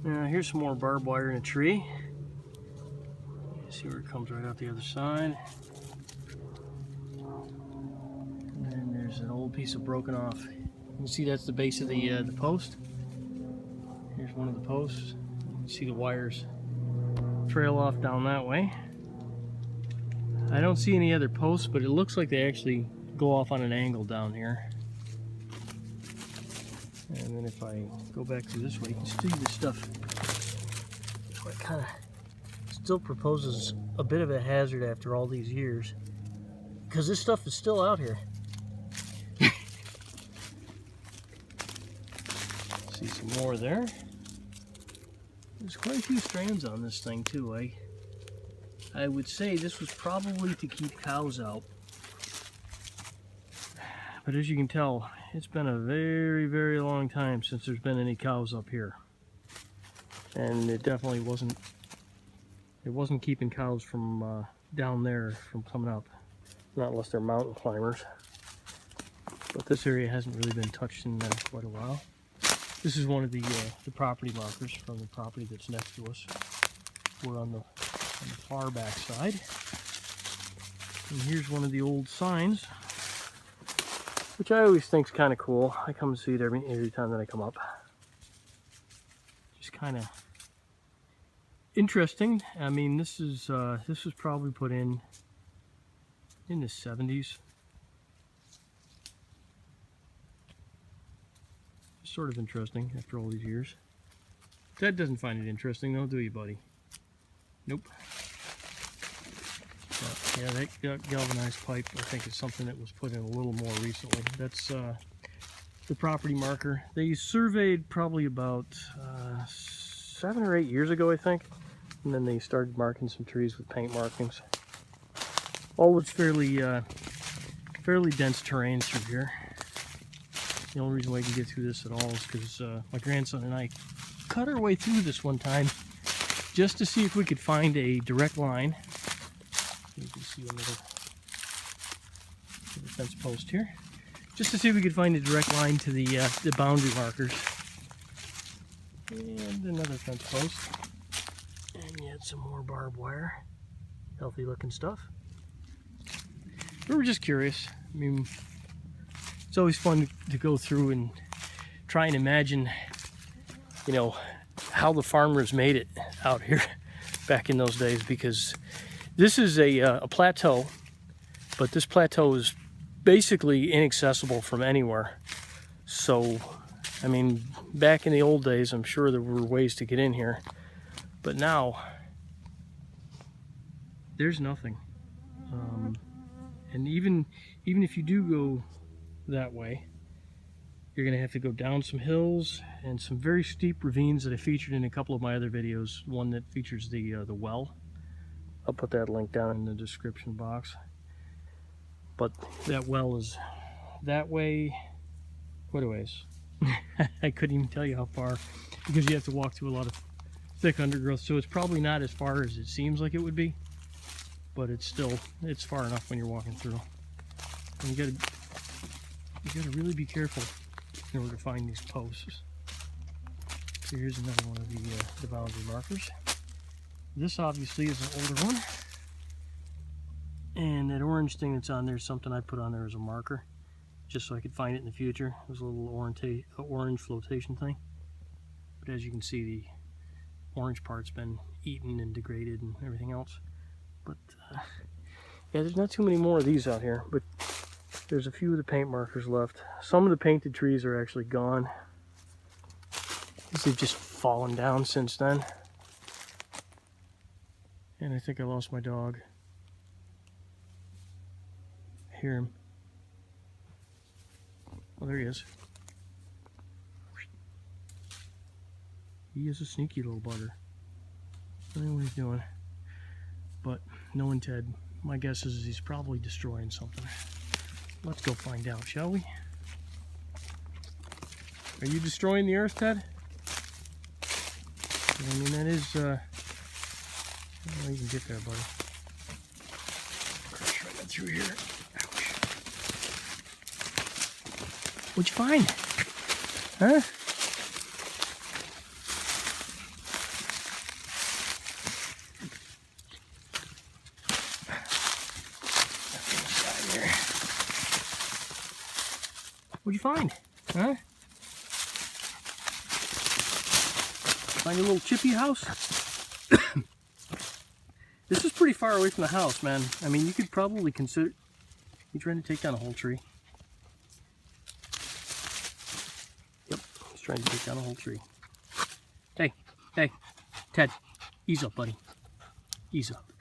Now here's some more barbed wire in a tree. See where it comes right out the other side. And then there's an old piece of broken off. You can see that's the base of the post. Here's one of the posts. You can see the wires trail off down that way. I don't see any other posts, but it looks like they actually go off on an angle down here. And then if I go back through this way, you can see this stuff. So it kind of still proposes a bit of a hazard after all these years, because this stuff is still out here. See some more there. There's quite a few strands on this thing too. I would say this was probably to keep cows out. But as you can tell, it's been a very, very long time since there's been any cows up here. And it definitely wasn't keeping cows from down there from coming up. Not unless they're mountain climbers. But this area hasn't really been touched in quite a while. This is one of the property markers from the property that's next to us. We're on the far back side. And here's one of the old signs, which I always think is kind of cool. I come and see it every time that I come up. Just kind of interesting. I mean, this was probably put in the 70s. Sort of interesting after all these years. Ted doesn't find it interesting though, do you, buddy? Nope. But, yeah, that galvanized pipe, I think, is something that was put in a little more recently. That's the property marker. They surveyed probably about 7 or 8 years ago, I think, and then they started marking some trees with paint markings. All was fairly dense terrain through here. The only reason why I can get through this at all is because my grandson and I cut our way through this one time just to see if we could find a direct line. You can see another fence post here. Just to see if we could find a direct line to the boundary markers. And another fence post. And yet some more barbed wire. Healthy looking stuff. We were just curious. I mean, it's always fun to go through and try and imagine, you know, how the farmers made it out here back in those days, because this is a plateau, but this plateau is basically inaccessible from anywhere. So, I mean, back in the old days, I'm sure there were ways to get in here, but now there's nothing. And even if you do go that way, you're gonna have to go down some hills and some very steep ravines that I featured in a couple of my other videos. One that features the well. I'll put that link down in the description box. But that well is that way, quite a ways. I couldn't even tell you how far, because you have to walk through a lot of thick undergrowth, so it's probably not as far as it seems like it would be, but it's far enough when you're walking through. And you gotta really be careful in order to find these posts. So here's another one of the boundary markers. This obviously is an older one. And that orange thing that's on there is something I put on there as a marker, just so I could find it in the future. It was a little orange flotation thing. But as you can see, the orange part's been eaten and degraded and everything else. But yeah, there's not too many more of these out here, but there's a few of the paint markers left. Some of the painted trees are actually gone. They've just fallen down since then. And I think I lost my dog. I hear him. Oh, there he is. He is a sneaky little bugger. I don't know what he's doing. But knowing Ted, my guess is he's probably destroying something. Let's go find out, shall we? Are you destroying the earth, Ted? I mean, that is, I don't know, you can get there, buddy. Crash right through here. Ouch. What'd you find? Huh? What'd you find? Huh? Find a little chippy house? This is pretty far away from the house, man. I mean, you could probably consider... You trying to take down a whole tree? Yep, he's trying to take down a whole tree. Hey, Ted, ease up, buddy. Ease up.